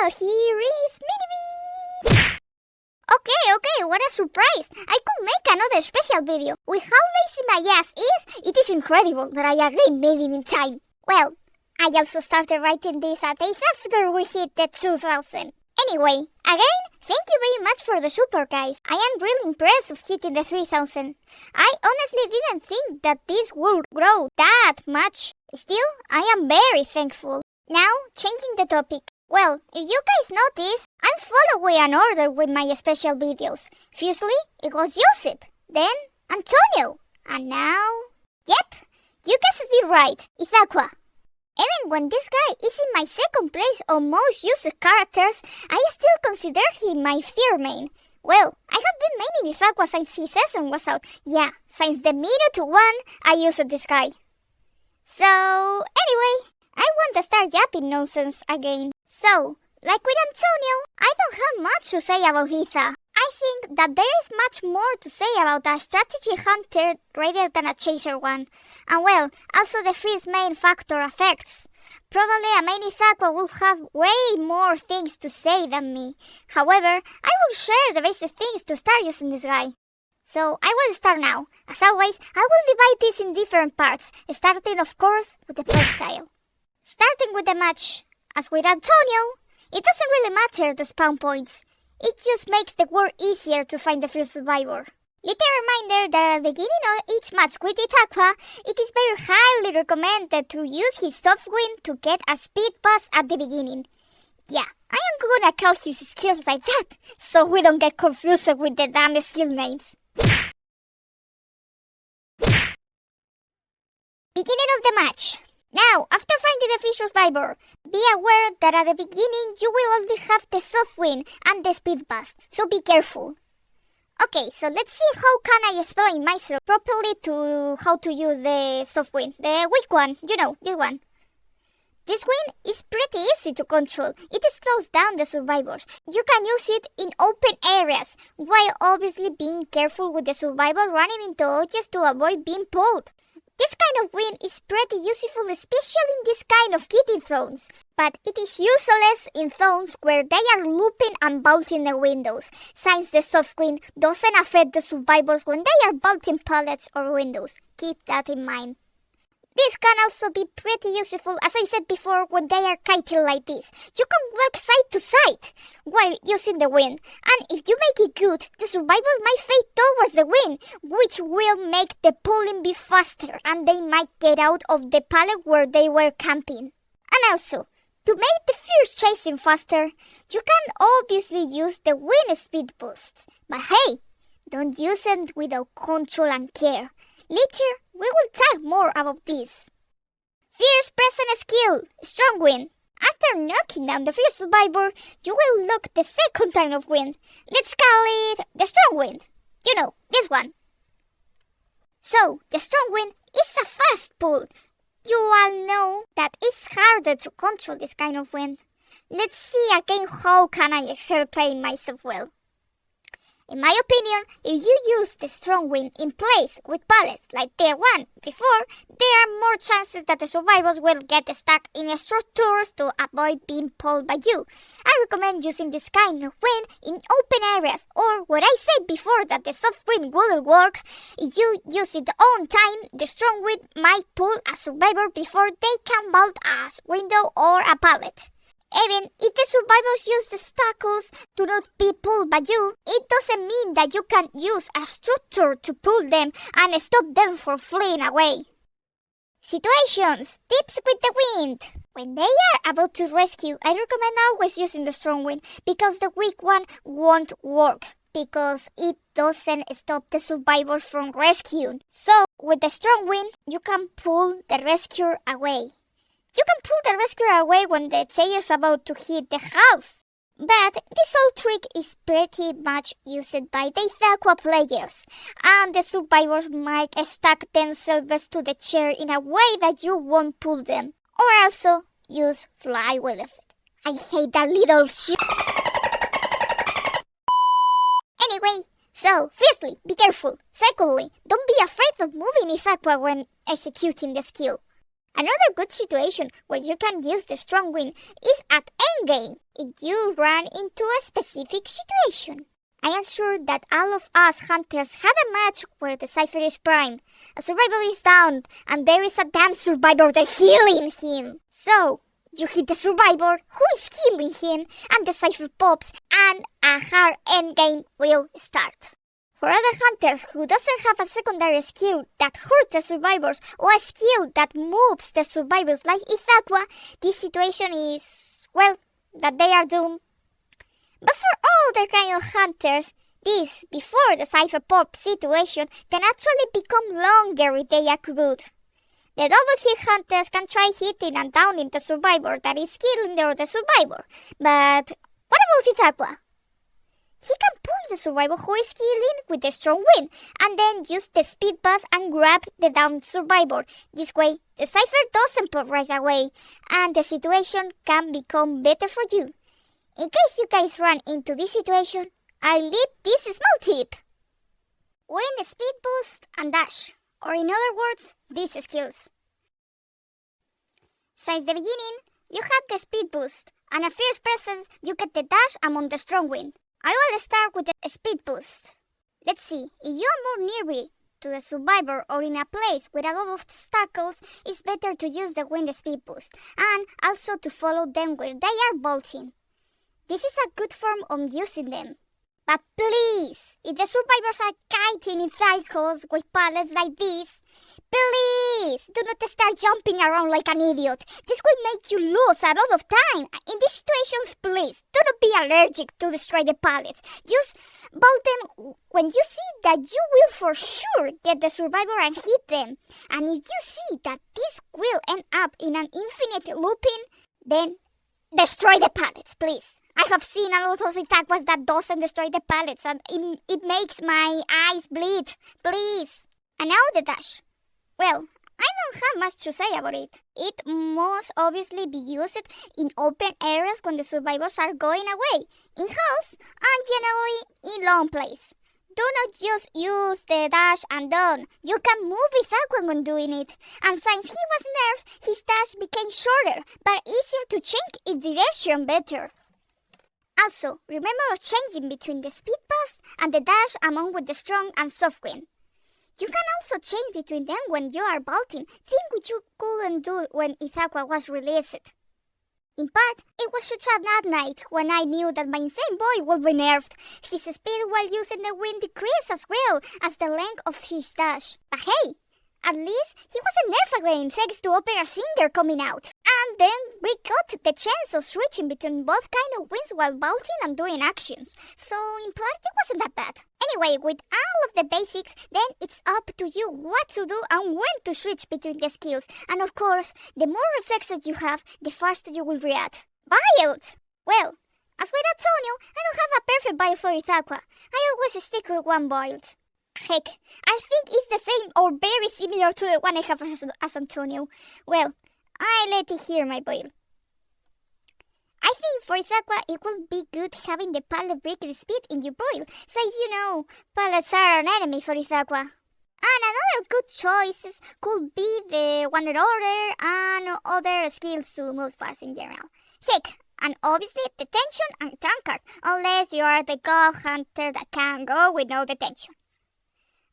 Well, here is MiniBee! Okay, what a surprise! I could make another special video. With how lazy my ass is, it is incredible that I again made it in time. Well, I also started writing this a days after we hit the 2000. Anyway, again, thank you very much for the support, guys. I am really impressed of hitting the 3000. I honestly didn't think that this would grow that much. Still, I am very thankful. Now, changing the topic. Well, if you guys notice, I'm following an order with my special videos. Firstly, it was Joseph, then Antonio, and now... Yep, you guessed it right, Ithaqua. Even when this guy is in my second place on most used characters, I still consider him my third main. Well, I have been maining Ithaqua since his season was out. Yeah, since the minute one, I used this guy. So, anyway, I want to start yapping nonsense again. So, like with Antonio, I don't have much to say about Itha. I think that there is much more to say about a strategy hunter rather than a chaser one. And well, also the freeze main factor affects. Probably a main Ithaqua will have way more things to say than me. However, I will share the basic things to start using this guy. So I will start now. As always, I will divide this in different parts, starting of course with the playstyle. Starting with the match. As with Antonio, it doesn't really matter the spawn points. It just makes the work easier to find the first survivor. Little reminder that at the beginning of each match with Ithaqua, it is very highly recommended to use his soft win to get a speed boost at the beginning. Yeah, I am gonna call his skills like that, so we don't get confused with the damn skill names. Beginning of the match. Now, after finding the first survivor, be aware that at the beginning you will only have the soft win and the speed boost, so be careful. Okay, so let's see how can I explain myself properly to how to use the soft win, the weak one, you know, this one. This win is pretty easy to control. It slows down the survivors. You can use it in open areas, while obviously being careful with the survivor running into edges to avoid being pulled. This kind of win is pretty useful, especially in this kind of kitty zones, but it is useless in zones where they are looping and vaulting the windows, since the soft win doesn't affect the survivors when they are vaulting pallets or windows. Keep that in mind. This can also be pretty useful, as I said before, when they are kiting like this. You can walk side to side while using the win, and if you make it good, the survivors might fade towards the win, which will make the pulling be faster, and they might get out of the pallet where they were camping. And also, to make the first chasing faster, you can obviously use the win speed boost. But hey, don't use it without control and care. Later, we will talk more about this. First present skill, strong win. After knocking down the first survivor, you will look the second time of win. Let's call it the strong win. You know, this one. So, the strong win is a fast pull. You all know that it's harder to control this kind of win. Let's see again how can I excel playing myself well. In my opinion, if you use the strong win in place with pallets like the one before, there are more chances that the survivors will get stuck in structures to avoid being pulled by you. I recommend using this kind of win in open areas, or what I said before that the soft win will work. If you use it on time, the strong win might pull a survivor before they can vault a window or a pallet. Even if the survivors use the obstacles to not be pulled by you, it doesn't mean that you can use a structure to pull them and stop them from fleeing away. Situations. Tips with the wind. When they are about to rescue, I recommend always using the strong wind because the weak one won't work because it doesn't stop the survivors from rescuing. So, with the strong wind, you can pull the rescuer away. You can pull the rescuer away when the tail is about to hit the half. But this old trick is pretty much used by the Ithaqua players, and the survivors might stack themselves to the chair in a way that you won't pull them. Or also, use flywheel effect. I hate that little shit. Anyway, so firstly, be careful. Secondly, don't be afraid of moving Ithaqua when executing the skill. Another good situation where you can use the strong wind is at endgame, if you run into a specific situation. I am sure that all of us hunters had a match where the Cypher is prime, a survivor is down, and there is a damn survivor that healing him. So, you hit the survivor who is healing him, and the Cypher pops, and a hard endgame will start. For other hunters who doesn't have a secondary skill that hurts the survivors or a skill that moves the survivors like Ithaqua, this situation is, well, that they are doomed. But for other kind of hunters, this before the Cypher pop situation can actually become longer if they act good. The double hit hunters can try hitting and downing the survivor that is killing the other survivor. But what about Ithaqua? He can pull the survivor who is killing with the strong wind, and then use the speed boost and grab the downed survivor. This way, the Cypher doesn't pop right away, and the situation can become better for you. In case you guys run into this situation, I leave this small tip. Win the speed boost and dash, or in other words, these skills. Since the beginning, you have the speed boost, and at first presence, you get the dash among the strong wind. I will start with the speed boost. Let's see, if you are more nearby to the survivor or in a place with a lot of obstacles, it's better to use the wind speed boost, and also to follow them where they are bolting. This is a good form of using them. But please, if the survivors are kiting in circles with pallets like this, please do not start jumping around like an idiot. This will make you lose a lot of time. In these situations, please, do not be allergic to destroy the pallets. Just bolt them when you see that you will for sure get the survivor and hit them. And if you see that this will end up in an infinite looping, then destroy the pallets, please. I have seen a lot of Ithaquas that doesn't destroy the pallets, and it makes my eyes bleed. Please. And now the dash. Well, I don't have much to say about it. It must obviously be used in open areas when the survivors are going away, in halls, and generally in long plays. Do not just use the dash and done. You can move Ithaqua when doing it. And since he was nerfed, his dash became shorter, but easier to change its direction better. Also, remember changing between the speed boost and the dash among with the strong and soft wind. You can also change between them when you are bolting, thing which you couldn't do when Ithaqua was released. In part, it was such a bad night when I knew that my insane boy would be nerfed. His speed while using the wind decreased as well as the length of his dash. But hey, at least he wasn't nerfed again thanks to Opera Singer coming out. And then we got the chance of switching between both kind of winds while bolting and doing actions. So in part it wasn't that bad. Anyway, with all of the basics, then it's up to you what to do and when to switch between the skills. And of course, the more reflexes you have, the faster you will react. Build! Well, as with Antonio, I don't have a perfect build for Ithaqua. I always stick with one build. Heck, I think it's the same or very similar to the one I have as Antonio. Well, I let it hear my build. I think for Ithaqua it would be good having the pallet breaking speed in your build, since you know pallets are an enemy for Ithaqua. And another good choices could be the Wanderer Order and other skills to move fast in general. Heck, and obviously detention and Tankard, unless you are the god hunter that can go with no detention.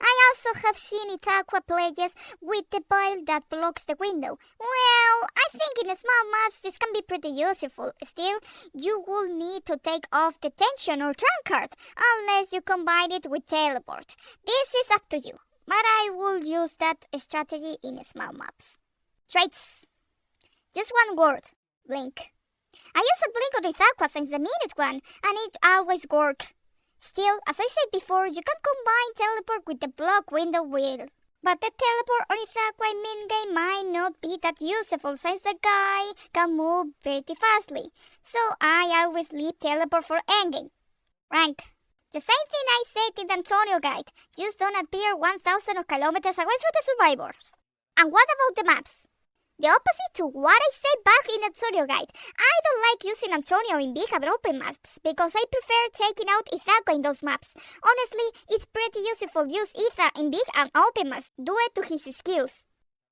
I also have seen Ithaqua players with the build that blocks the window. Well, I think in small maps this can be pretty useful. Still, you will need to take off the tension or Tankard, unless you combine it with teleport. This is up to you, but I will use that strategy in small maps. Traits. Just one word. Blink. I use a blink on Ithaqua since the minute one, and it always works. Still, as I said before, you can combine teleport with the block window wheel. But the teleport on Ithaqua in mid-game might not be that useful since the guy can move pretty fastly. So I always leave teleport for endgame. Rank. The same thing I said in the Antonio guide, just don't appear 1,000 kilometers away from the survivors. And what about the maps? The opposite to what I said back in Antonio guide. I don't like using Antonio in big and open maps because I prefer taking out Ithaqua in those maps. Honestly, it's pretty useful to use Itha in big and open maps due to his skills.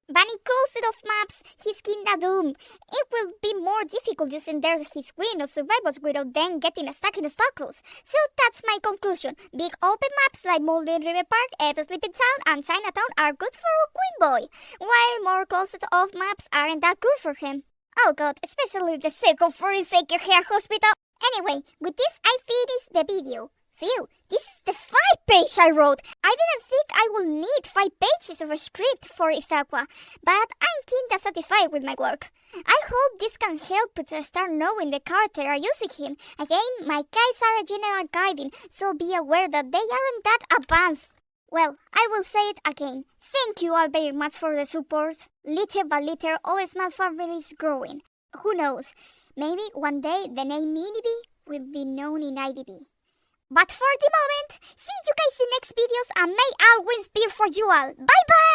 Banning closed off maps, his kinda doom. It will be more difficult using their his win or survivors without them getting stuck in obstacles. So that's my conclusion. Big open maps like Molden River Park, Ever Sleeping Town, and Chinatown are good for a Queen Boy, while more closed off maps aren't that good for him. Oh god, especially the second for his Sacred Hair Hospital. Anyway, with this I finish the video. Phew, this is the 5-page I wrote. I didn't think I would need 5 pages of a script for Ithaqua, but I'm kinda satisfied with my work. I hope this can help to start knowing the character are using him. Again, my guides are a general guiding, so be aware that they aren't that advanced. Well, I will say it again. Thank you all very much for the support. Little by little, our small family is growing. Who knows? Maybe one day the name MiniBee will be known in IDB. But for the moment, see you guys in next videos and may all wins be for you all. Bye bye!